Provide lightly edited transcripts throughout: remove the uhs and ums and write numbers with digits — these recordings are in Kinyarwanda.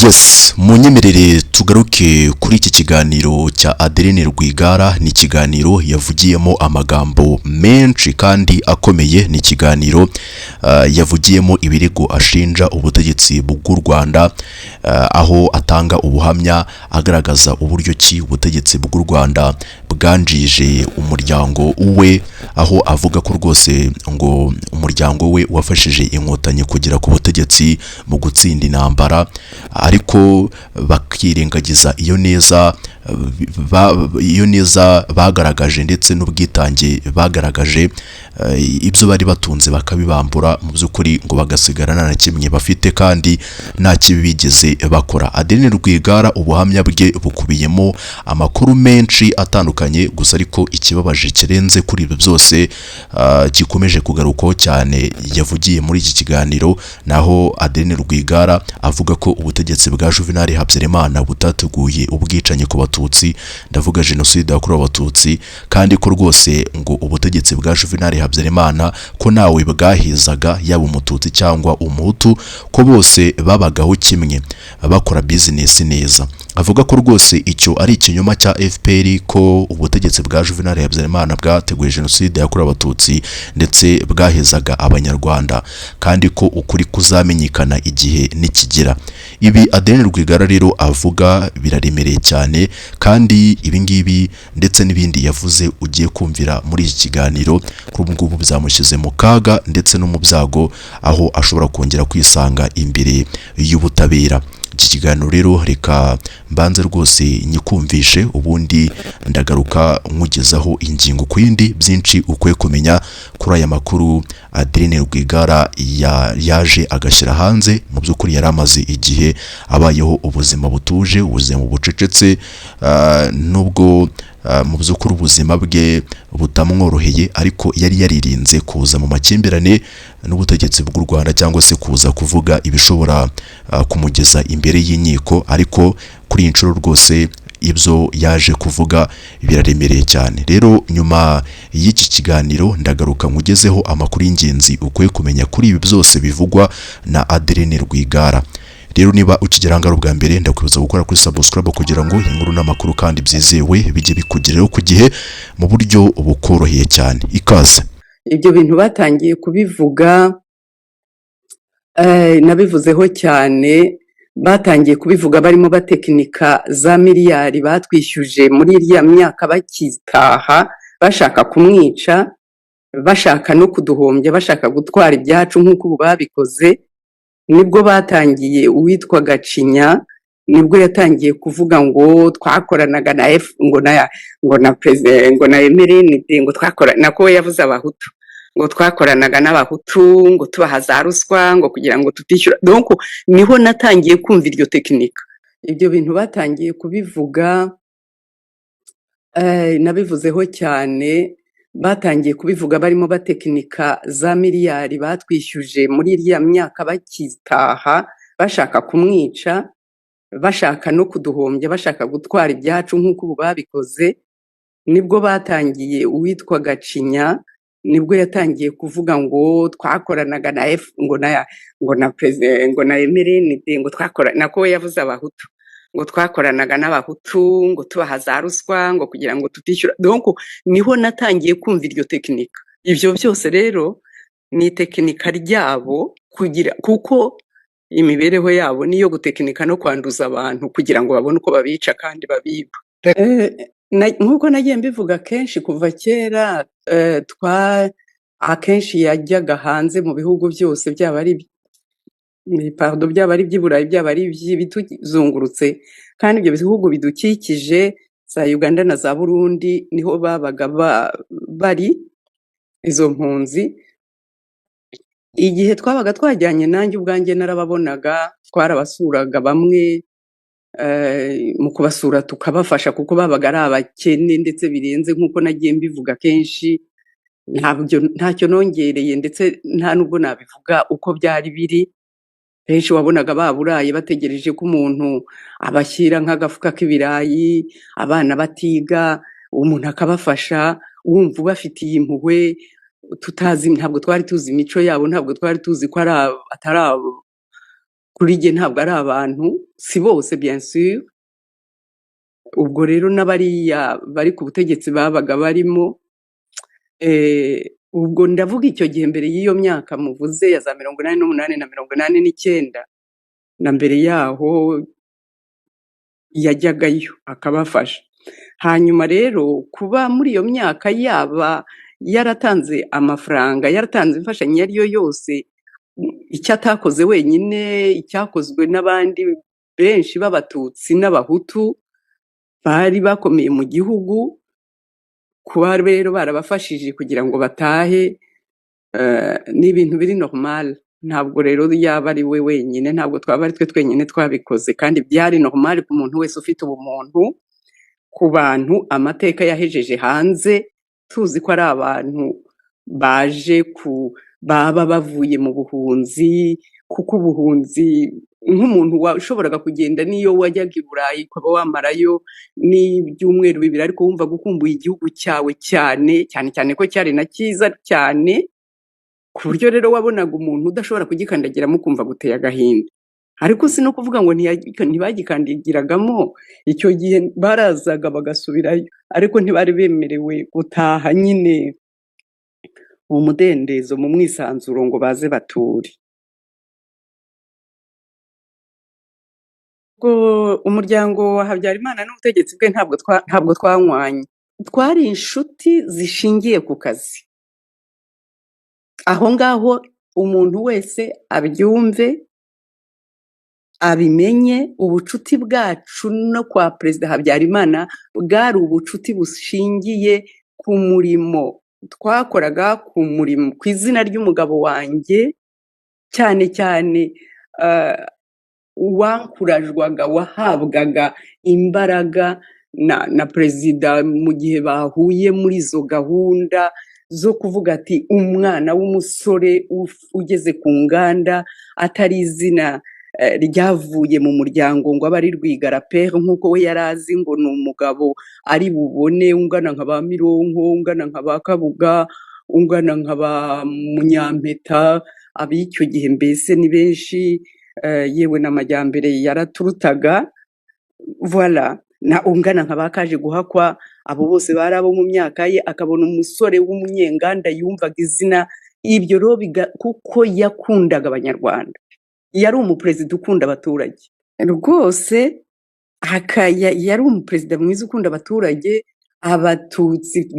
Yes, munyemerere tugaruke kuri iki kiganiro cya Adeline Rwigara. Ni ikiganiro yavugiyemo amagambo menshi kandi akomeye. Ni ikiganiro yavugiyemo ibirego ashinja ubutegetsi bw'u Rwanda, aho atanga ubuhamya agaragaza uburyo ki ubutegetsi bw'u Rwanda bwanjije umuryango we, aho avuga ko rwose ngo umuryango we wafashije inkotanyi kugera ku butegetsi mu gutsinda intambara, ariko bakirengagiza iyo neza bagaragaje ndetse n'ubwitange bagaragaje. Ibyo bari batunze bakabibambura mu by'ukuri ngo bagasigarana na kimwe bafite kandi nta kibi bigeze bakora. Adeline Rwigara ubuhamya bwe bukubiyemo amakuru menshi atandukanye, gusa ariko ikibabaje kirenze kuri ibyo byose gikomeje kugarukaho cyane yavugiye muri iki kiganiro, naho Adeline Rwigara avuga ko ubutegetsi bwa Juvenal Habyarimana butateguye ubwicanyi ku Batutsi, ndavuga jenoside yakorewe Abatutsi, kandi ko rwose ngo ubutegetsi bwa Juvenal Habyarimana ko nawe bwahizaga yaba Umututsi cyangwa Umuhutu, ko bose babagaho kimwe bakora business neza. Avuga ko rwose icyo ari ikinyoma cya FPR, ko ubutegetsi bwa Juvenal Habyarimana bwateguye jenoside yakorewe Abatutsi ndetse bwahezaga Abanyarwanda, kandi ko ukuri kuzamenyekana igihe nikigera. Ibi Adeline Rwigara rero avuga biraremereye cyane, kandi ibingibi ndetse n'ibindi yavuze ugiye kumvira muri iki kiganiro kuri ngubu byamushyize mu kaga ndetse no mu byago, aho ashobora kongera kwisanga imbere y'ubutabera. Iki kiganiro rero reka mbanze rwose nyikumvishe, ubundi ndagaruka nkugezaho ingingo ku yindi byinshi ukwiye kumenya kuri aya makuru Adeline Rwigara yaje agashyira hanze. Mu by'ukuri yari amaze igihe abayeho ubuzima butuje, ubuzima bucecetse, nubwo mu by'ukuri ubuzima bwe butamworoheye, ariko yari yaririnze kuza mu makimbirane n'ubutegetsi bw'u Rwanda cyangwa se kuza kuvuga ibishobora kumugeza imbere y'inkiko. Ariko kuri iyi nshuro rwose ibyo yaje kuvuga biraremereye cyane. Rero nyuma y'iki kiganiro ndagaruka nkugezeho amakuru y'ingenzi ukwiye kumenya kuri ibi byose bivugwa na Adeline Rwigara. Rero niba ukigera hano bwa mbere, ndakwibuza gukora kuri subscribe kugira ngo inkuru n'amakuru kandi byizewe bijye bikugereho ku gihe mu buryo bukoroheye cyane. Ikaze. Ibyo bintu batangiye kubivuga, nabivuzeho cyane, batangiye kubivuga barimo batekinika za miliyari batwishyuje muri iriya myaka bakitaha, bashaka kumwica, bashaka no kuduhombya, bashaka gutwara ibyacu nk'uko ubu babikoze. Nibwo batangiye uwitwa Gacinya, nibwo yatangiye kuvuga ngo twakoranaga na ngo na Emerenide, ngo nako yavuze Abahutu, ngo twakoranaga n'Abahutu, ngo tubaha za ruswa, ngo kugira ngo tutishyura. Donc niho natangiye kumva iryo tekinika. Ibyo bintu batangiye kubivuga, nabivuzeho cyane, batangiye kubivuga barimo batekinika za miliyari batwishyuje muri iriya myaka bakitaha, bashaka kumwica, bashaka no kuduhombya, bashaka gutwara ibyacu nk'uko ubu babikoze. Nibwo batangiye uwitwa Gacinya, nibwo yatangiye kuvuga ngo twakoranaga na ngo na Emerenide, ngo nako yavuze Abahutu, ngo twakoranaga n'Abahutu, ngo tubaha za ruswa, ngo kugira ngo tutishyura. Donc niho natangiye kumva iryo tekinika. Ibyo byose rero ni tekinika ryabo, kuko imibereho yabo niyo gutekinika no kwanduza abantu kugira ngo babone uko babica kandi babiba. Nk'uko nagiye mbivuga kenshi kuva kera, akenshi yajyaga hanze mu bihugu byose, byaba ari iby'i Burayi, byaba ari ibituzungurutse, kandi ibyo bihugu bidukikije za Uganda na za Burundi niho babaga bari izo mpunzi. Igihe twabaga twajyanye, nanjye ubwanjye narababonaga, twarabasuraga bamwe, mu kubasura tukabafasha kuko babaga ari abakene ndetse birenze, nk'uko nagiye mbivuga kenshi. Ntacyo nongereye, ndetse nta nubwo nabivuga uko byari biri. Benshi wabonaga baburaye bategereje ko umuntu abashyira nk'agafuka k'ibirayi, abana batiga, umuntu akabafasha, wumva ubafitiye impuhwe. Ntabwo twari tuzi imico yabo, ntabwo twari tuzi ko kuri jye ntabwo ari abantu, si bose bien sûr. Ubwo rero n'abariya bari ku butegetsi babaga barimo, ubwo ndavuga icyo gihe mbere y'iyo myaka muvuze ya za 88 na 89, na mbere yaho yajyagayo akabafasha. Hanyuma rero kuba muri iyo myaka yaba yaratanze amafaranga, yaratanze imfashanyo iyo ari yo yose, icyo atakoze wenyine, icyakozwe n'abandi benshi b'abatutsi n'abahutu bari bakomeye mu gihugu, kuba rero barabafashije kugira ngo batahe, ni ibintu biri normal. Ntabwo rero yaba ari we wenyine, ntabwo twaba ari twe twenyine twabikoze, kandi byari normal ku muntu wese ufite ubumuntu, ku bantu amateka yahejeje hanze, tuzi ko ari abantu baje baba bavuye mu buhunzi, kuko ubuhunzi nk'umuntu washoboraga kugenda niyo wajyaga i Burayi ukaba wamarayo n'ibyumweru 2 ariko wumva gukumbuye igihugu cyawe cyane cyane ko cyari na cyiza cyane, ku buryo rero wabonaga umuntu udashobora kugikandagiramo ukumva guteye agahinda. Ariko si no kuvuga ngo ntibagikandagiragamo, icyo gihe barazaga bagasubirayo, ariko ntibari bemerewe gutaha nyine mu mudendezo, mu mwisanzuro ngo baze bature. Ubwo umuryango wa Habyarimana n'ubutegetsi bwe ntabwo twanywanye, twari inshuti zishingiye ku kazi. Aho ngaho umuntu wese abyumve, abimenye, ubucuti bwacu no kwa Perezida Habyarimana bwari ubucuti bushingiye ku murimo twakoraga, ku murimo, ku izina ry'umugabo wanjye, cyane cyane uwankurajwaga, wahabwaga imbaraga na Perezida mu gihe bahuye muri izo gahunda zo kuvuga ati umwana w'umusore ugeze ku nganda, atari izina ryavuye mu muryango ngo abe ari Rwigara père nk'uko we yari azi ngo ni umugabo ari bubone ungana nka ba Mironko, ungana nka ba Kabuga, ungana nka ba Munyampeta. Ab'icyo gihe mbese ni benshi, yewe n'amajyambere yaraturutaga, voilà, na ungana nka bakaje guhakwa. Abo bose bari abo mu myaka ye, akabona umusore w'umunyenganda yumvaga izina ibyo rero kuko yakundaga Abanyarwanda, yari umuperezida ukunda abaturage rwose, yari umuperezida mwiza ukunda abaturage. Abatutsi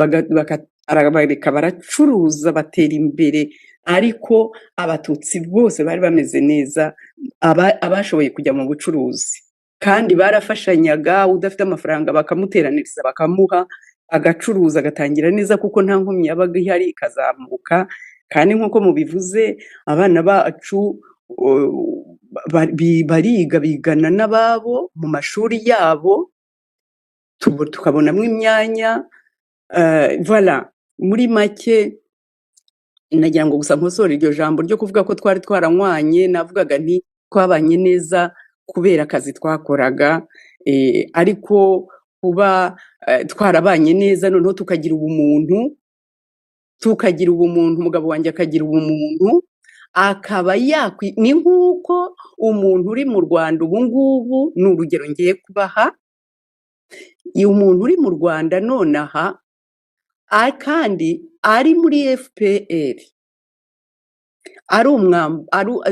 bareka baracuruza batera imbere, ariko abatutsi bose bari bameze neza, abashoboye kujya mu bucuruzi, kandi barafashanyaga. Udafite amafaranga bakamuteraniriza bakamuha, agacuruza agatangira neza, kuko nta nkomyi yabaga ihari, ikazamuka. Kandi nk'uko mubivuze, abana bacu bariga, bigana n'ababo mu mashuri yabo, tukabonamo imyanya, voilà. Muri make nagira ngo gusa nkosora iryo jambo ryo kuvuga ko twari twaranywanye, navugaga nti twabanye neza kubera akazi twakoraga, ariko kuba twarabanye neza noneho tukagira ubumuntu, umugabo wanjye akagira ubumuntu, akaba ni nk'uko umuntu uri mu Rwanda ubu ngubu, ni urugero ngiye kubaha, umuntu uri mu Rwanda nonaha kandi ari muri FPR,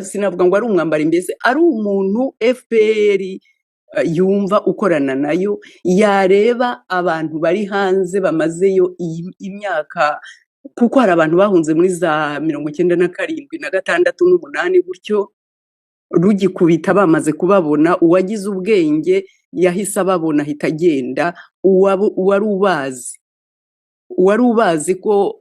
sinavuga ngo ari umwambari, mbese ari umuntu FPR yumva ukorana nayo, yareba abantu bari hanze bamazeyo imyaka, kuko hari abantu bahunze muri za 97 na 6 n'8 gutyo, rugikubita bamaze kubabona, uwagize ubwenge yahise ababona ahita agenda, uwari ubazi ko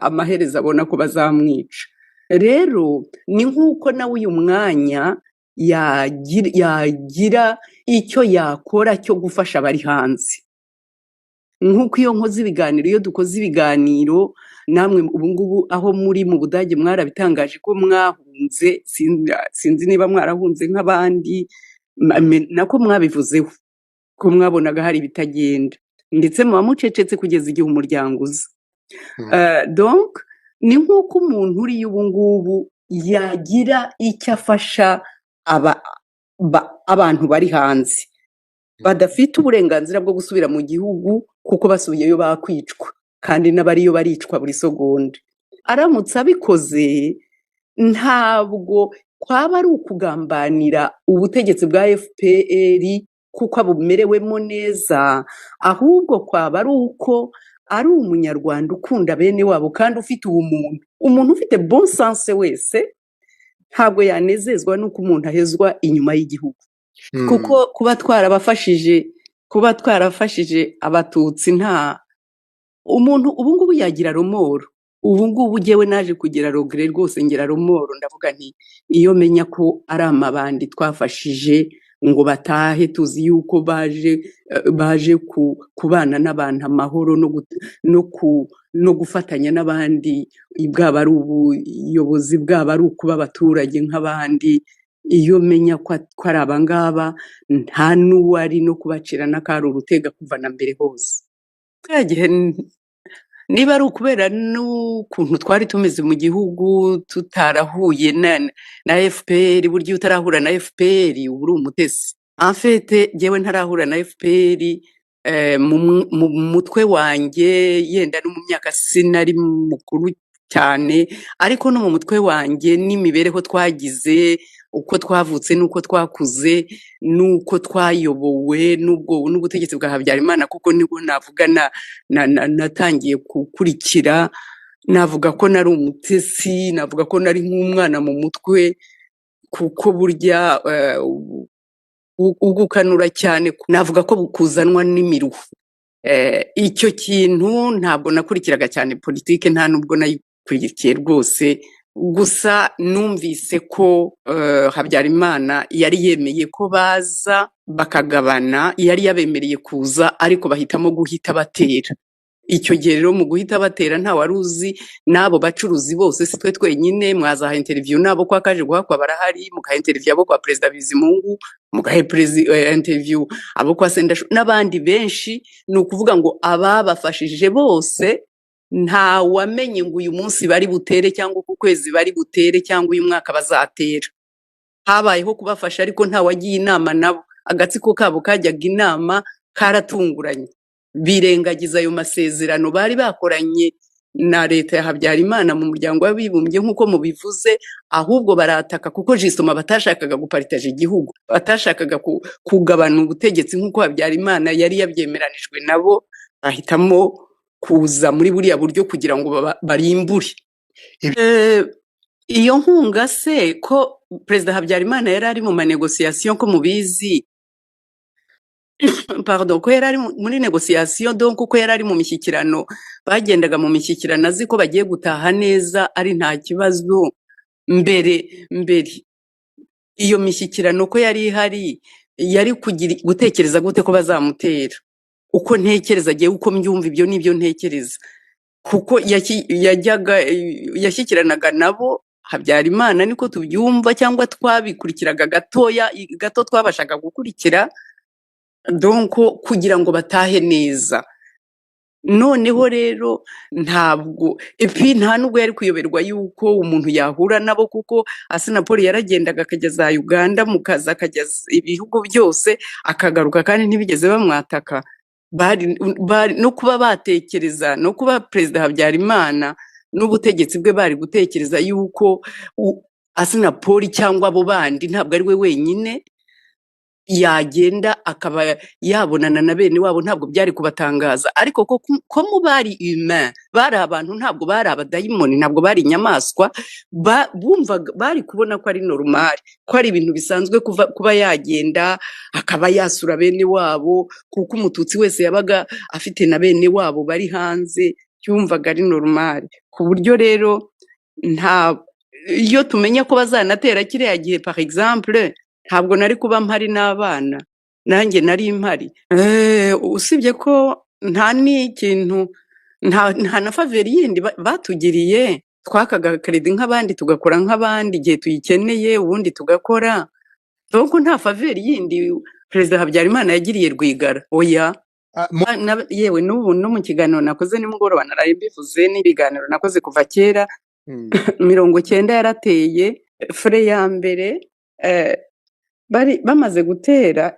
amaherezo abona ko bazamwica. Rero ni nk'uko nawe uyu mwanya yagira icyo yakora cyo gufasha abari hanze, nk'uko iyo nkoze ibiganiro, iyo dukoze ibiganiro, namwe ubu ngubu aho muri mu Budage mwarabitangaje ko mwahunze, sinzi niba mwarahunze nk'abandi, nako mwabivuzeho ko mwabonaga hari ibitagenda, ndetse muba mucecetse kugeza igihe umuryango uza. Donc ni nk'uko umuntu uri ubu ngubu yagira icyo afasha abantu bari hanze badafite uburenganzira bwo gusubira mu gihugu kuko basubiyeyo bakwicwa kandi n'abariyo baricwa buri segonda. Aramutse abikoze ntabwo kwaba ari ukugambanira ubutegetsi bwa FPR kuko abumerewemo neza, ahubwo kwaba ari uko ari umunyarwanda ukunda bene wabo kandi ufite ubumuntu. Umuntu ufite bon sens wese ntabwo yanezezwa n'uko umuntu ahezwa inyuma y'igihugu, kuko kuba twarafashije abatutsi nta umuntu ubungubu yagira romoro. Ubungubu jyewe naje kugira rogere rwose, ngira romoro, ndavuga nti iyo menya ko ari amabandi twafashije ngo batahe tuzi yuko baje kubana n'abantu amahoro no gufatanya n'abandi, bwaba ari ubuyobozi bwaba ari ukuba abaturage nk'abandi. Iyo menya ko ari abangaba nta n'uwari no kubacira n'akari urutega kuva na mbere hose. Niba ari ukubera n'ukuntu twari tumeze mu gihugu tutarahuye na FPR, burya utarahura na FPR uba uri umutesi. En fait jyewe ntarahura na FPR mu mutwe wanjye, yenda no mu myaka sinari mukuru cyane, ariko no mu mutwe wanjye n'imibereho twagize, uko twavutse n'uko twakuze n'uko twayobowe n'ubutegetsi bwa Habyarimana, kuko nibwo navuga natangiye gukurikira. Navuga ko nari umutesi, navuga ko nari nk'umwana mu mutwe, kuko burya ugukanura cyane navuga ko kuzanwa n'imiruho. Icyo kintu ntabwo nakurikiraga cyane politike, nta nubwo nayikurikiye rwose. Gusa numvise ko Habyarimana yari yemeye ko baza bakagabana, yari yabemereye kuza, ariko bahitamo guhita batera. Icyo gihe rero mu guhita batera nta wari uzi n'abo bacuruzi bose, si twe twenyine. Mwazaha interview n'abo kwa Kaje Guhakwa barahari, mukaha interview abo kwa Perezida Bizimungu, mukaha interview abo kwa Sendashu n'abandi benshi. Ni ukuvuga ngo ababafashije bose nta wamenye ngo uyu munsi bari butere cyangwa uku kwezi bari butere cyangwa uyu mwaka bazatera. Habayeho kubafasha ariko nta wagiye inama nabo. Agatsiko kabo kajyaga inama karatunguranye, birengagiza ayo masezerano bari bakoranye na leta ya Habyarimana mu muryango w'abibumbye nk'uko mubivuze, ahubwo barataka kuko jisoma batashakaga guparitaje igihugu, batashakaga kugabana ubutegetsi nk'uko Habyarimana yari yabyemeranijwe nabo. Bahitamo kuza muri buriya buryo kugira ngo barimbure. Iyo nkunga se ko Perezida Habyarimana yari ari mu manegociation, ko mubizi pardon, ko yari ari muri negociation, donc ko yari ari mu mishyikirano, bagendaga mu mishyikirano azi ko bagiye gutaha neza ari nta kibazo. Mbere iyo mishyikirano ko yari ihari, yari gutekereza gute ko bazamutera? Uko ntekereza giye, uko mbyumva, ibyo nibyo ntekereza, kuko yashyikiranaga nabo Habyarimana, niko tubyumva, cyangwa twabikurikiraga gato twabashaga gukurikira, donc kugira ngo batahe neza. Noneho rero ntabwo nta nubwo yari kuyoberwa yuko umuntu yahura nabo, kuko Assinapol yaragendaga akajya za Uganda mu kazi, akajya ibihugu byose akagaruka, kandi ntibigeze bamwataka. No kuba batekereza, no kuba Perezida Habyarimana n'ubutegetsi bwe bari gutekereza yuko Assinapol cyangwa abo bandi, ntabwo ari we wenyine yagenda akaba yabonana na bene wabo, ntabwo byari kubatangaza. Ariko ko mu bari humain, bari abantu, ntabwo bari abadayimoni, ntabwo bari inyamaswa, bumvaga, bari kubona ko ari normal, ko ari ibintu bisanzwe kuba yagenda akaba yasura bene wabo, kuko umututsi wese yabaga afite na bene wabo bari hanze, yumvaga ari normal. Ku buryo rero iyo tumenya ko bazanatera kiriya gihe par exemple, ntabwo nari kuba mpari n'abana, nanjye nari mpari. Usibye ko nta n'ikintu, nta na faveri yindi batugiriye. Twakaga kredi nk'abandi, tugakora nk'abandi igihe tuyikeneye, ubundi tugakora. Donc nta faveri yindi Perezida Habyarimana yagiriye Rwigara, oya. Yewe n'ubu no mu kiganiro nakoze nimugoroba naraye mbivuze, n'ibiganiro nakoze kuva kera. 90 yarateye fre ya mbere, bamaze gutera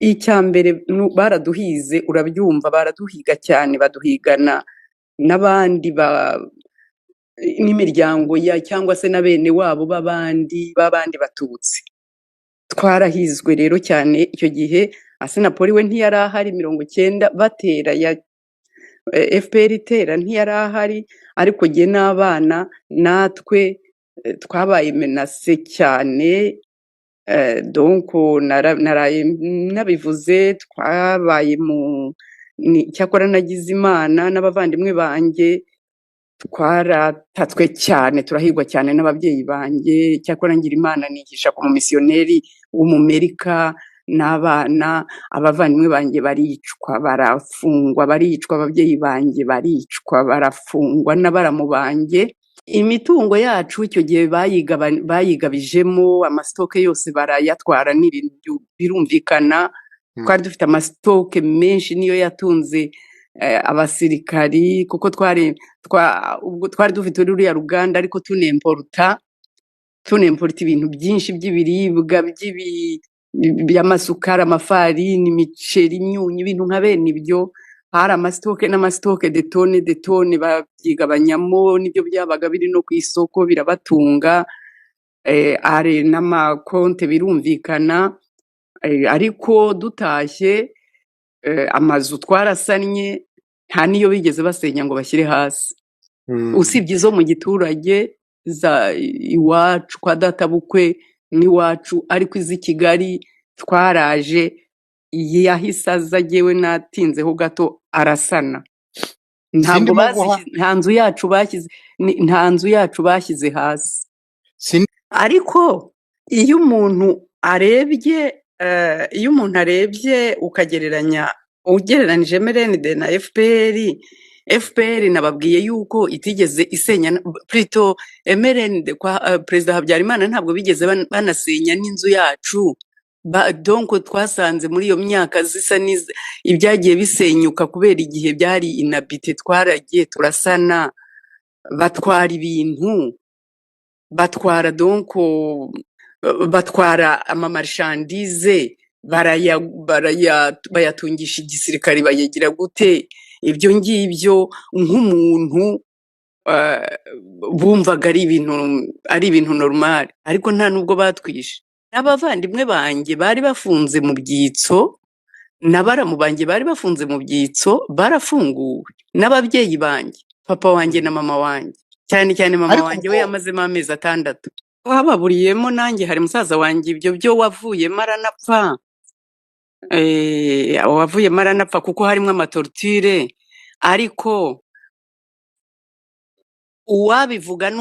icya mbere baraduhize, urabyumva, baraduhiga cyane, baduhigana n'abandi n'imiryango cyangwa se na bene wabo b'abandi batutsi. Twarahizwe rero cyane icyo gihe. Asinapoli we ntiyari ahari 90 batera FPR itera, ntiyari ahari, ariko jye n'abana natwe twabaye menase cyane. Donc naraye nabivuze, twabaye cyakora nagize Imana n'abavandimwe banjye twaratatswe cyane, turahigwa cyane n'ababyeyi banjye. Cyakora ngira Imana nigisha ku mumisiyoneri w'Umumerika n'abana, abavandimwe banjye baricwa barafungwa, baricwa ababyeyi banjye baricwa barafungwa n'abaramu banjye. Imitungo yacu icyo gihe bayigabijemo, amasitoke yose barayatwara, n'ibintu birumvikana. Twari dufite amasitoke menshi, niyo yatunze abasirikari, kuko twari dufite ruriya ruganda, ariko tunemporta ibintu byinshi by'ibiribwa by'amasukari, amafarini, imiceri, imyunyu, ibintu nka bene ibyo. Hari amasitoke n'amasitoke de tone babyigabanyamo, n'ibyo byabaga biri no ku isoko birabatunga. Hari n'amakonte birumvikana. Ariko dutashye amazu twarasannye, nta niyo bigeze basenya ngo bashyire hasi, usibye izo mu giturage iwacu kwa databukwe n'iwacu. Ariko iz'i Kigali twaraje, yahise aza, jyewe natinzeho gato arasana. Ntabwo nta nzu yacu bashyize hasi. Ariko iyo umuntu arebye ugereranije MRND na FPR, nababwiye yuko itigeze isenya, plutôt MRND kwa Perezida Habyarimana ntabwo bigeze banasenya n'inzu yacu. Donc twasanze muri iyo myaka zisa ibyagiye bisenyuka kubera igihe byari inhabité, twaragiye turasana. Batwara ibintu, batwara amamarchandise, bayatungisha igisirikare, bayegira gute. Ibyo ngibyo nk'umuntu bumvaga ari ibintu normal, ariko nta nubwo batwishe. N'abavandimwe banjye bari bafunze mu byitso, n'abaramu banjye bari bafunze mu byitso, barafunguwe. N'ababyeyi banjye, papa wanjye na mama wanjye, cyane cyane mama wanjye we yamazemo amezi 6. Wababuriyemo nanjye, hari musaza wanjye ibyo byo wavuyemo aranapfa, kuko harimo amatorture. Ariko uwabivuga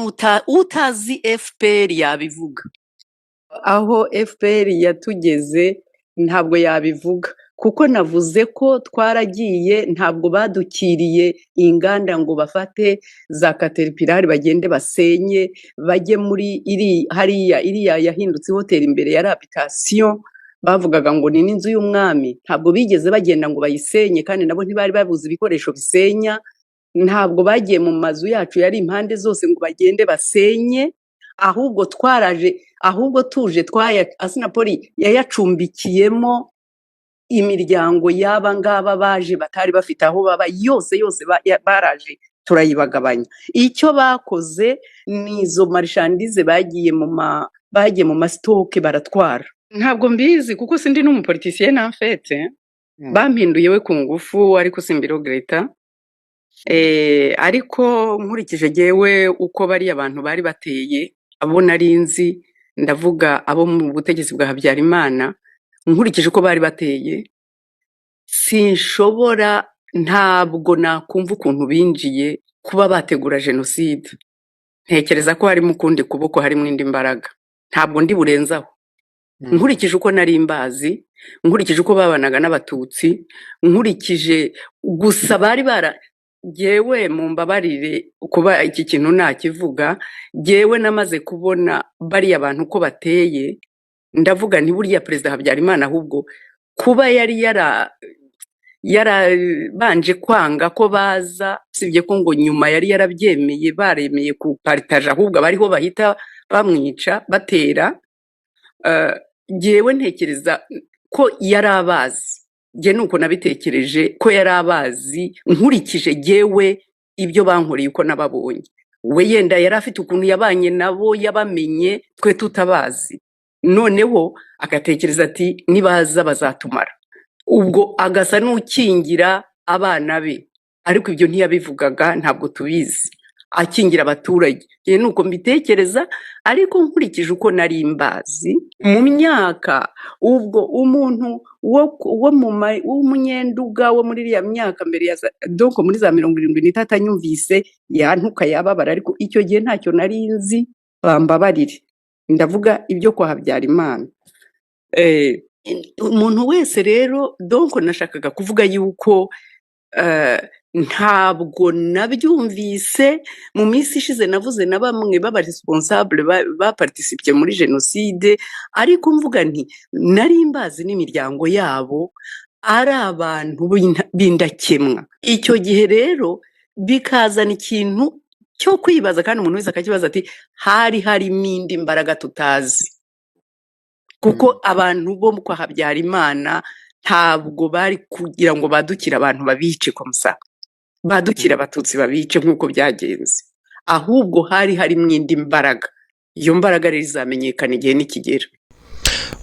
utazi FPR yabivuga. Aho FPR yatugeze ntabwo yabivuga, kuko navuze ko twaragiye, ntabwo badukiriye inganda ngo bafate za Caterpillar bagende basenye, bajye muri iriya yahindutse hoteli imbere ya Habitation, bavugaga ngo ni n'inzu y'umwami. Ntabwo bigeze bagenda ngo bayisenye, kandi nabo ntibari babuze ibikoresho bisenya. Ntabwo bagiye mu mazu yacu yari impande zose ngo bagende basenye, ahubwo tuje Asinapoli yayacumbikiyemo imiryango y'aba ngaba baje batari bafite aho baba, yose baraje turayibagabanya. Icyo bakoze ni izo marchandise bagiye mu masitoke baratwara. Ntabwo mbizi kuko sindi n'umupoliticienne en fait. Bampinduye we ku ngufu, ariko simbirogreta. Ariko nkurikije jyewe uko bari abantu bari bateye, abo nari nzi, ndavuga abo mu butegetsi bwa Habyarimana, nkurikije uko bari bateye, sinshobora, ntabwo nakumva ukuntu binjiye kuba bategura jenoside. Ntekereza ko harimo ukundi kuboko, harimo indi mbaraga, ntabwo ndi burenzaho. Nkurikije uko nari mbazi, nkurikije uko babanaga n'abatutsi, nkurikije gusa bari jyewe mumbabarire kuba iki kintu nakivuga, jyewe namaze kubona bari abantu uko bateye, ndavuga nti buriya Perezida Habyarimana ahubwo kuba yari yarabanje kwanga ko baza, sibye ko ngo nyuma yari yarabyemeye, baremeye ku partage, ahubwo bariho bahita bamwica batera. jyewe ntekereza ko yari abazi, jye nuko nabitekereje ko yari abazi nkurikije jyewe ibyo bankoreye uko nababonye. We yenda yari afite ukuntu yabanye nabo yabamenye twe tutabazi, noneho agatekereza ati nibaza bazatumara, ubwo agasa n'ukingira abana be, ariko ibyo ntiyabivugaga, ntabwo tubizi, akingira abaturage. Jye nuko mbitekereza, ariko nkurikije uko nari mbazi mu myaka, ubwo umuntu w'umunyenduga wo muri iriya myaka mbere ya doko muri za 73 anyumvise yantuka yababara, ariko icyo gihe ntacyo nari nzi, bambabarire, ndavuga ibyo kwa Habyarimana. Umuntu wese rero doko nashakaga kuvuga yuko ntabwo nabyumvise mu minsi ishize, navuze na bamwe baba responsable baparticipiye muri jenoside, ariko mvuga nti nari mbazi n'imiryango yabo ari abantu b'indakemwa. Icyo gihe rero bikazana ikintu cyo kwibaza, kandi umuntu wese akakibaza ati hari harimo indi mbaraga tutazi, kuko abantu bo kwa Habyarimana ntabwo bari kugira ngo badukire abantu babice komsa, badukira abatutsi babice nk'uko byagenze, ahubwo hari harimo indi mbaraga. Iyo mbaraga rero izamenyekana igihe nikigera.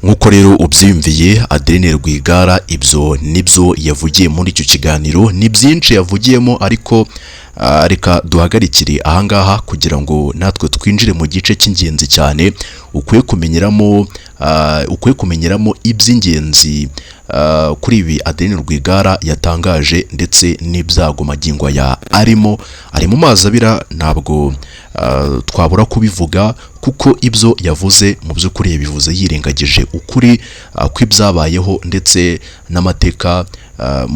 Nk'uko rero ubyiyumviye, Adeline Rwigara ibyo nibyo yavugiye muri icyo kiganiro, ni byinshi yavugiyemo, ariko reka duhagarikire ahangaha kugira ngo natwe twinjire mu gice cy'ingenzi cyane ukwiye kumenyeramo iby'ingenzi kuri ibi Adeline Rwigara yatangaje, ndetse n'ibyago magingo ya ari mu mazi abira. Ntabwo twabura kubivuga, kuko ibyo yavuze mu by'ukuri yabivuze yirengagije ukuri kw'ibyabayeho ndetse n'amateka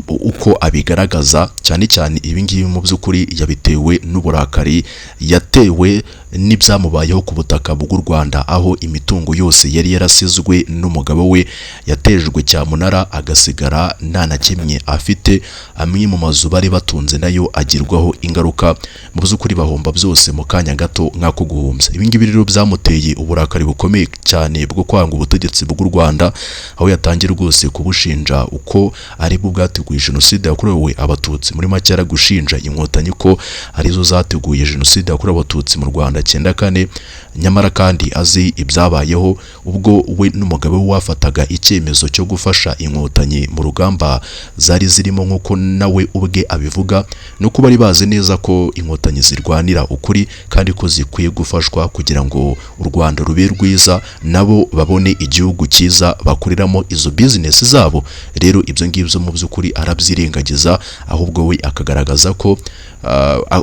uko abigaragaza. Cyane cyane ibi ngibi mu by'ukuri yabitewe n'uburakari yatewe n'ibyamubayeho ku butaka bw'u Rwanda, aho imitungo yose yari yarasizwe n'umugabo we yatejwe cyamunara, agasigara nta na kimwe afite. Amwe mu mazu bari batunze nayo agirwaho ingaruka, mu by'ukuri bahomba byose mu kanya gato nk'ako guhumbya. Ibi ngibi rero byamuteye uburakari bukomeye cyane bwo kwanga ubutegetsi bw'u Rwanda, aho yatangiye rwose kubushinja uko ari bwo bwateguye jenoside yakorewe abatutsi. Muri make yaragushinja inkotanyi ko arizo zateguye jenoside yakorewe abatutsi mu Rwanda 94, nyamara kandi azi ibyabayeho ubwo we n'umugabo we wafataga icyemezo cyo gufasha inkotanyi mu rugamba zari zirimo, nk'uko nawe ubwe abivuga, no kuba bari bazi neza ko inkotanyi zirwanira ukuri kandi ko zikwiye gufashwa kugira ngo u Rwanda rube rwiza, nabo babone igihugu cyiza bakoreramo izo business zabo. Rero ibyo ngibyo mu by'ukuri arabyirengagiza, ahubwo we akagaragaza ko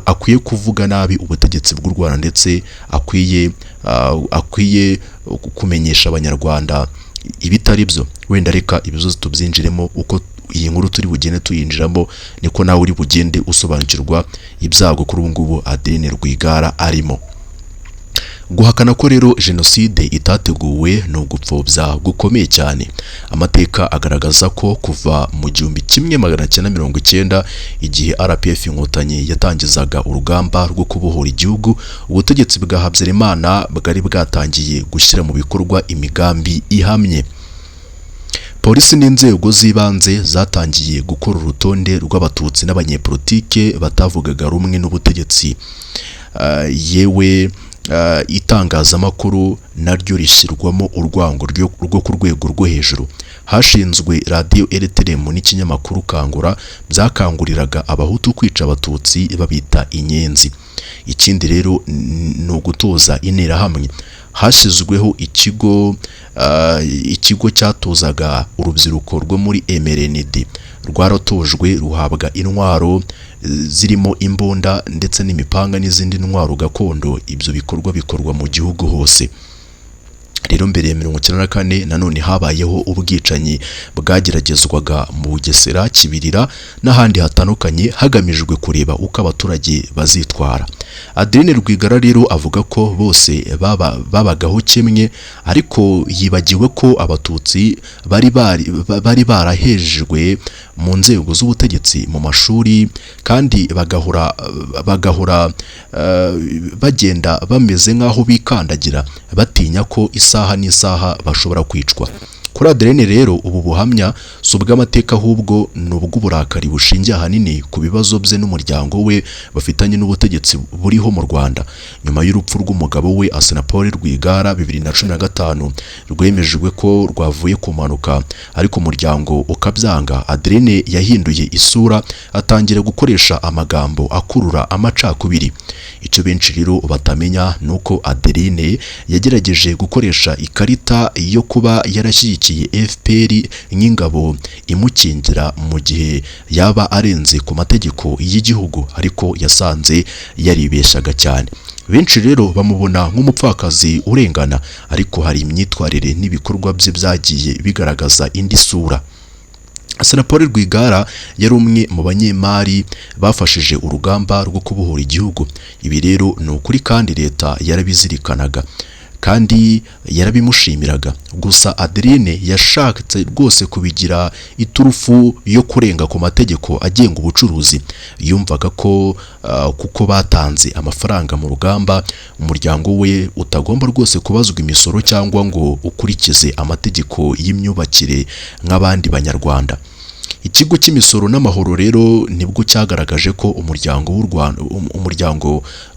akwiye kuvuga nabi ubutegetsi bw'u Rwanda, ndetse akwiye kumenyesha abanyarwanda ibitari byo. Wenda reka ibizo tubyinjiremo, uko iyi nkuru turi bugende tuyinjiramo niko nawe uri bugende usobanukirwa ibyago kuri ubu ngubu Adeline Rwigara arimo. Guhakana ko rero jenoside itateguwe no gupfobya gukomeye cyane. Amateka agaragaza ko kuva mu 1990 igihe RPF inkotanyi yatangizaga urugamba rwo kubohora igihugu, ubutegetsi bwa Habyarimana bwari bwatangiye gushyira mu bikorwa imigambi ihamye. Polisi n'inzego z'ibanze zatangiye gukora urutonde rw'abatutsi n'abanyepolitike batavugaga rumwe n'ubutegetsi. Yewe itangazamakuru naryo rishyirwamo urwango rwo ku rwego rwo hejuru. Hashinzwe radio RTM n'ikinyamakuru Kangura byakanguriraga abahutu kwica abatutsi babita inyenzi. Ikindi rero ni ugutoza interahamwe. Hashyizweho ikigo cyatozaga urubyiruko rwo muri MRND, rwaratojwe ruhabwa intwaro zirimo imbunda ndetse n'imipanga n'izindi ntwaro gakondo. Ibyo bikorwa mu gihugu hose. Rero mbere ya 1994 nanone habayeho ubwicanyi bwageragezwaga mu Bugesera, Kibirira n'ahandi hatandukanye hagamijwe kureba uko abaturage bazitwara. Adeline Rwigara rero avuga ko bose babagaho kimwe, ariko yibagiwe ko abatutsi bari barahejejwe mu nzego z'ubutegetsi, mu mashuri, kandi bagahora bagenda bameze nk'aho bikandagira, batinya ko isaha n'isaha bashobora kwicwa. Kuri Adeline rero ubu buhamya si ubw'amateka ahubwo ni ubw'uburakari bushingiye ahanini ku bibazo bye n'umuryango we bafitanye n'ubutegetsi buriho mu Rwanda nyuma y'urupfu rw'umugabo we Assinapol Rwigara 2015 rwemejwe ko rwavuye ku mpanuka ariko umuryango ukabyanga. Adeline yahinduye isura atangira gukoresha amagambo akurura amacakubiri. Icyo benshi rero batamenya nuko Adeline yagerageje gukoresha ikarita yo kuba yarashyigikiye FPR nk'ingabo imukingira mu gihe yaba arenze ku mategeko y'igihugu, ariko yasanze yaribeshaga cyane. Benshi rero bamubona nk'umupfakazi urengana, ariko hari imyitwarire n'ibikorwa bye byagiye bigaragaza indi sura. Assinapol Rwigara yari umwe mu banyemari bafashije urugamba rwo kubohora igihugu. Ibi rero ni ukuri kandi leta yarabizirikanaga kandi yarabimushimiraga. Gusa Adeline yashatse rwose kubigira iturufu yo kurenga ku mategeko agenga ubucuruzi. Yumvaga ko kuko batanze amafaranga mu rugamba umuryango we utagomba rwose kubazwa imisoro cyangwa ngo ukurikize amategeko y'imyubakire nk'abandi banyarwanda. Ikigo cy'imisoro n'amahoro rero nibwo cyagaragaje ko umuryango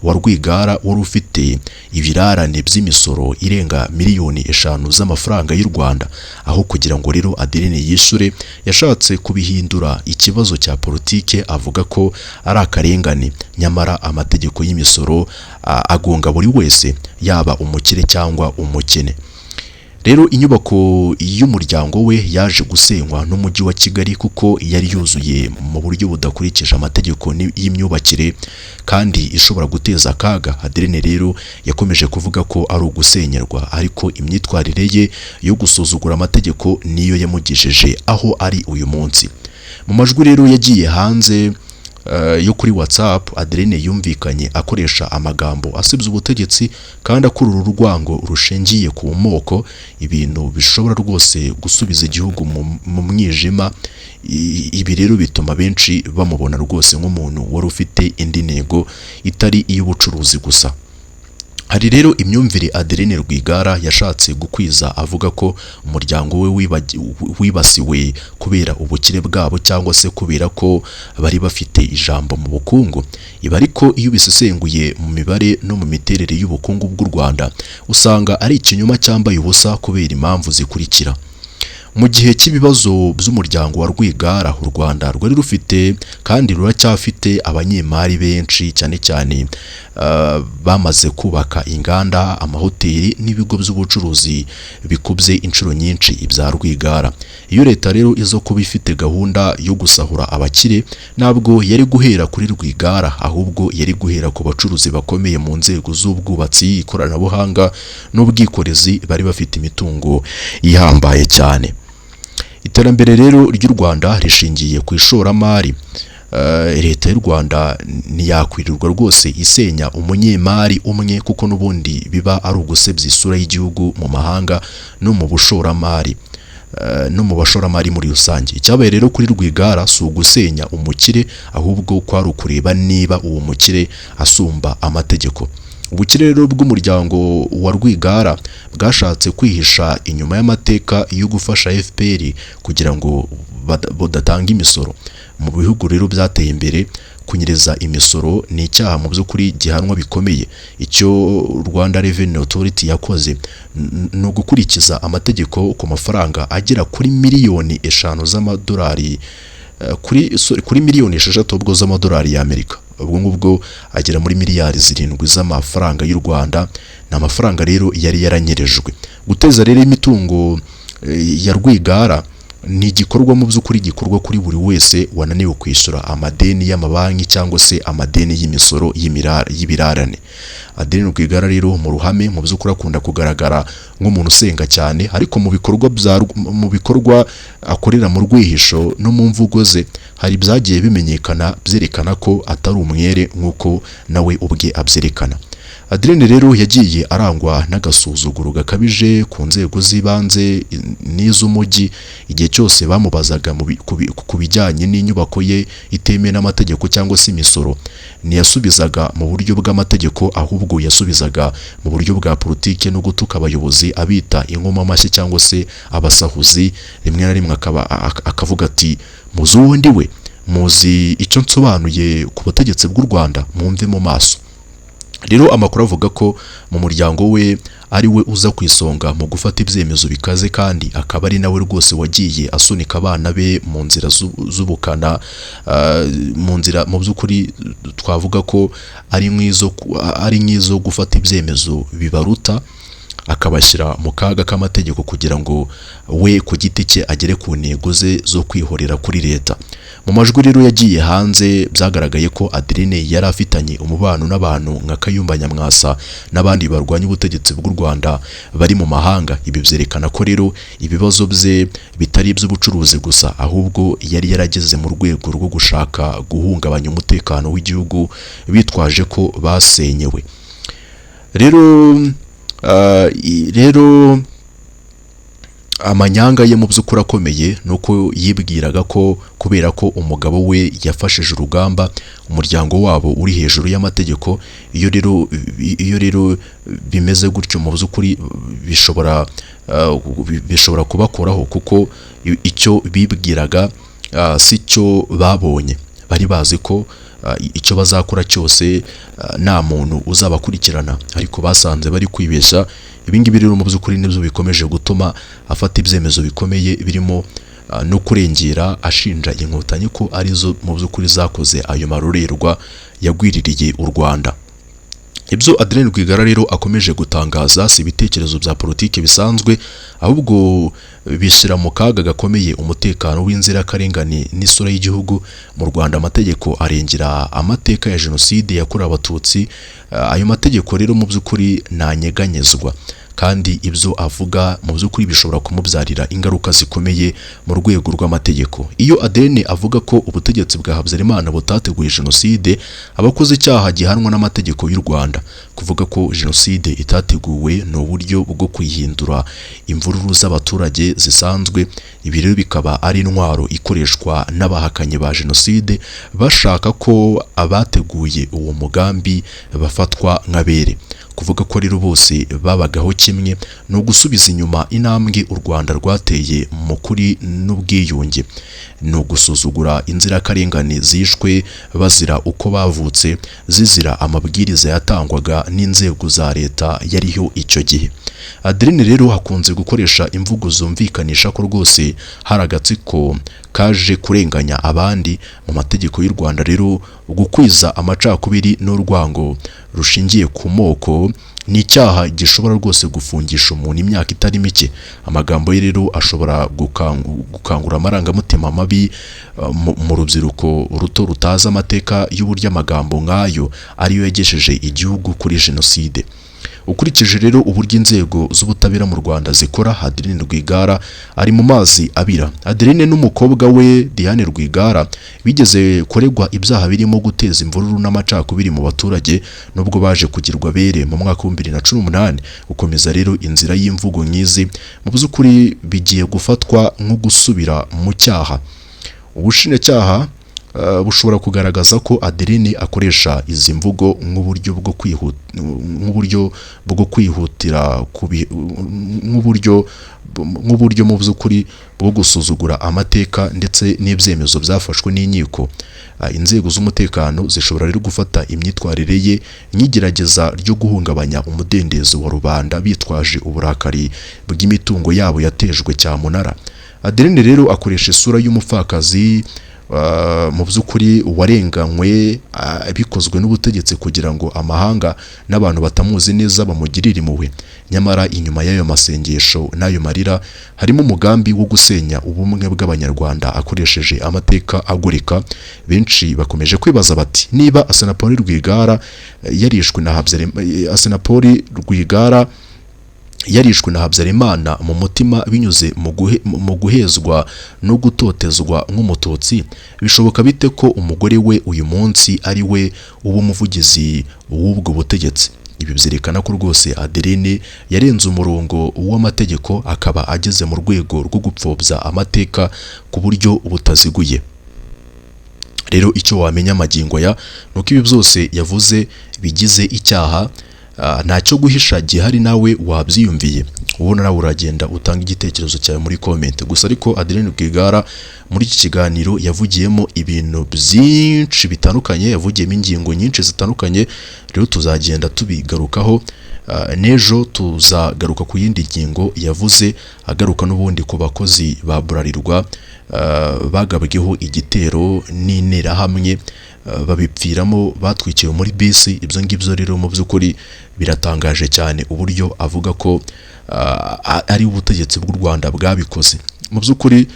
wa Rwigara wari ufite ibirarane by'imisoro irenga miliyoni 5 z'amafaranga y'u Rwanda. Aho kugira ngo rero Adeline yishure, yashatse kubihindura ikibazo cya politike, avuga ko ari akarengane. Nyamara amategeko y'imisoro agonga buri wese, yaba umukire cyangwa umukene. Rero inyubako y'umuryango we yaje gusenywa n'umujyi wa Kigali kuko yari yuzuye mu buryo budakurikije amategeko y'imyubakire kandi ishobora guteza akaga. Adeline rero yakomeje kuvuga ko ari ugusenyerwa, ariko imyitwarire ye yo gusuzugura amategeko niyo yamugejeje aho ari uyu munsi. Mu majwi rero yagiye hanze yo kuri WhatsApp, Adeline yumvikanye akoresha amagambo asebya ubutegetsi kandi akurura urwango rushingiye ku moko, ibintu bishobora rwose gusubiza igihugu mu mwijima. Ibi rero bituma benshi bamubona rwose nk'umuntu wari ufite indi ntego itari iy'ubucuruzi gusa. Hari rero imyumvire Adeline Rwigara yashatse gukwiza, avuga ko umuryango we wibasiwe kubera ubukire bwabo cyangwa se kubera ko bari bafite ijambo mu bukungu. Ibi ariko iyo bisesenguye mu mibare no mu miterere y'ubukungu bw'u Rwanda, usanga ari ikinyoma cyambaye ubusa kubera impamvu zikurikira. Mu gihe cy'ibibazo by'umuryango wa Rwigara, u Rwanda rwari rufite kandi ruracyafite abanyemari benshi, cyane cyane bamaze kubaka inganda, amahoteli n'ibigo by'ubucuruzi bikubye inshuro nyinshi ibya Rwigara. Iyo leta rero izo kuba ifite gahunda yo gusahura abakire, ntabwo yari guhera kuri Rwigara, ahubwo yari guhera ku bacuruzi bakomeye mu nzego z'ubwubatsi, ikoranabuhanga n'ubwikorezi bari bafite imitungo ihambaye cyane. Iterambere rero ry'u Rwanda rishingiye ku ishoramari. Leta y'u Rwanda ntiyakwirirwa rwose isenya umunyemari umwe, kuko n'ubundi biba ari ugusebya isura y'igihugu mu mahanga no mu bushoramari no mu bashoramari muri rusange. Icyabaye rero kuri Rwigara si ugusenya umukire, ahubwo kwari ukureba niba uwo mukire asumba amategeko. Ubukire rero bw'umuryango wa Rwigara bwashatse kwihisha inyuma y'amateka yo gufasha FPR kugira ngo badatanga imisoro. Mu bihugu rero byateye imbere, kunyereza imisoro ni icyaha mu by'ukuri gihanwa bikomeye. Icyo Rwanda Revenue Authority yakoze ni ugukurikiza amategeko ku mafaranga agera kuri miliyoni 5 z'amadolari, kuri miliyoni 6 ubwo z'amadolari y'Amerika. Ubwo ngubwo agera muri miliyari 7 z'amafaranga y'u Rwanda. Ni amafaranga rero yari yaranyerejwe. Guteza rero imitungo ya Rwigara ni igikorwa mu by'ukuri gikorwa kuri buri wese wananiwe kwishyura amadeni y'amabanki cyangwa se amadeni y'imisoro y'ibirarane. Adeline Rwigara rero mu ruhame mu by'ukuri akunda kugaragara nk'umuntu usenga cyane, ariko mu bikorwa akorera mu rwihisho no mu mvugo ze hari byagiye bimenyekana byerekana ko atari umwere nk'uko nawe ubwe abyerekana. Adeline rero yagiye arangwa n'agasuzuguro gakabije ku nzego z'ibanze n'iz'umujyi igihe cyose bamubazaga ku bijyanye n'inyubako ye itemewe n'amategeko cyangwa se imisoro. Ntiyasubizaga mu buryo bw'amategeko, ahubwo yasubizaga mu buryo bwa politike no gutuka abayobozi abita inkoma amashyi cyangwa se abasahuzi. Rimwe na rimwe akavuga ati muzi uwo ndi we, muzi icyo nsobanuye ku butegetsi bw'u Rwanda, mwumve mu maso. Rero amakuru avuga ko mu muryango we ari we uza ku isonga mu gufata ibyemezo bikaze, kandi akaba ari nawe rwose wagiye asunika abana be mu nzira z'ubukana, mu nzira mu by'ukuri twavuga ko ari nk'izo gufata ibyemezo bibaruta, akabashyira mu kaga k'amategeko kugira ngo we ku giti cye agere ku ntego ze zo kwihorera kuri leta. Mu majwi rero yagiye hanze byagaragaye ko Adeline yari afitanye umubano n'abantu nka Kayumba Nyamwasa n'abandi barwanya ubutegetsi bw'u Rwanda bari mu mahanga. Ibi byerekana ko rero ibibazo bye bitari iby'ubucuruzi gusa, ahubwo yari yarageze mu rwego rwo gushaka guhungabanya umutekano w'igihugu bitwaje ko basenyewe. Rero amanyanga ye mu by'ukuri akomeye nuko yibwiraga ko kubera ko umugabo we yafashije urugamba, umuryango wabo uri hejuru y'amategeko. Iyo rero bimeze gutyo mu by'ukuri bishobora kubakoraho, kuko icyo bibwiraga si cyo babonye. Bari bazi ko icyo bazakora cyose nta muntu uzabakurikirana, ariko basanze bari kwibeshya. Ibingibi rero mu by'ukuri nibyo bikomeje gutuma afata ibyemezo bikomeye, birimo no kurengera ashinja inkotanyi ko arizo mu by'ukuri zakoze ayo marorerwa yagwiririye u Rwanda. Ibyo Adeline Rwigara rero akomeje gutangaza si ibitekerezo bya politike bisanzwe, ahubwo bishyira mu kaga gakomeye umutekano w'inzirakarengane n'isura y'igihugu. Mu Rwanda amategeko arengera amateka ya jenoside yakorewe Abatutsi. Ayo mategeko rero mu by'ukuri ntanyeganyezwa, kandi ibyo avuga mu by'ukuri bishobora kumubyarira ingaruka zikomeye mu rwego rw'amategeko. Iyo Adeline avuga ko ubutegetsi bwa Habyarimana butateguye jenoside, abakoze icyaha gihanwa n'amategeko y'u Rwanda. Kuvuga ko jenoside itateguwe ni uburyo bwo kwihindura imvururu z'abaturage zisanzwe. Ibi rero bikaba ari intwaro ikoreshwa n'abahakanye ba jenoside bashaka ko abateguye uwo mugambi bafatwa nk'abere. Kuvuga ko rero bose babagaho kimwe ni ugusubiza inyuma intambwe u Rwanda rwateye mu kuri n'ubwiyunge, ni ugusuzugura inzirakarengane zishwe bazira uko bavutse, zizira amabwiriza yatangwaga n'inzego za leta yariho icyo gihe. Adeline rero hakunze gukoresha imvugo zumvikanisha ko rwose hari agatsiko kaje kurenganya abandi. Mu mategeko y'u Rwanda rero gukwiza amacakubiri n'urwango rushingiye ku moko ni icyaha gishobora rwose gufungisha umuntu imyaka itari mike. Amagambo ye rero ashobora gukangura amarangamutima mabi mu rubyiruko ruto rutazi amateka y'uburyo amagambo nk'ayo ariyo yagesheje igihugu kuri jenoside. Ukurikije rero uburyo inzego z'ubutabera mu Rwanda zikora, Adeline Rwigara ari mu mazi abira. Adeline n'umukobwa we Diane Rwigara bigeze kuregwa ibyaha birimo guteza imvururu n'amacakubiri mu baturage, nubwo baje kugirwa bere mu mwaka wa 2018. Gukomeza rero inzira y'imvugo nk'izi mu by'ukuri bigiye gufatwa nko gusubira mu cyaha. Ubushinjacyaha bushobora kugaragaza ko Adeline akoresha izi mvugo nk'uburyo bwo kwihutira nk'uburyo mu by'ukuri bwo gusuzugura amateka ndetse n'ibyemezo byafashwe n'inkiko. Inzego z'umutekano zishobora rero gufata imyitwarire ye nk'igerageza ryo guhungabanya umudendezo wa rubanda bitwaje uburakari bw'imitungo yabo yatejwe cyamunara. Adeline rero akoresha isura y'umupfakazi mu by'ukuri warenganywe bikozwe n'ubutegetsi kugira ngo amahanga n'abantu batamuzi neza bamugirire impuhwe. Nyamara inyuma y'ayo masengesho n'ayo marira harimo umugambi wo gusenya ubumwe bw'abanyarwanda akoresheje amateka agoreka. Benshi bakomeje kwibaza bati niba Assinapol Rwigara yarishwe na Assinapol Rwigara yarishwe na Habyarimana mu mutima binyuze mu guhezwa no gutotezwa nk'umututsi, bishoboka bite ko umugore we uyu munsi ari we uba umuvugizi w'ubwo butegetsi? Ibi byerekana ko rwose Adeline yarenze umurongo w'amategeko, akaba ageze mu rwego rwo gupfobya amateka ku buryo butaziguye. Rero icyo wamenya magingo ya nuko ibi byose yavuze bigize icyaha, ntacyo guhisha gihari, nawe wabyiyumviye. Ubona nawe uragenda utanga igitekerezo cyawe muri comment. Gusa ariko Adeline Rwigara muri iki kiganiro yavugiyemo ibintu byinshi bitandukanye, yavugiyemo ingingo nyinshi zitandukanye, rero tuzagenda tubigarukaho. Nejo tuzagaruka ku yindi ngingo yavuze, agaruka n'ubundi ku bakozi ba Bralirwa bagabweho igitero n'interahamwe babipfiramo, batwikiwe muri bisi. Ibyo ngibyo rero mu by'ukuri biratangaje cyane uburyo avuga ko ari ubutegetsi bw'u Rwanda bwabikoze. Mu by'ukuri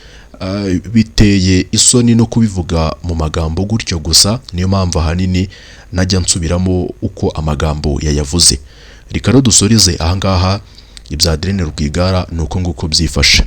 biteye isoni no kubivuga mu magambo gutyo gusa, niyo mpamvu ahanini najya nsubiramo uko amagambo yayavuze. Reka rero dusoreze ahangaha ibya Adeline Rwigara nuko nguko byifashe.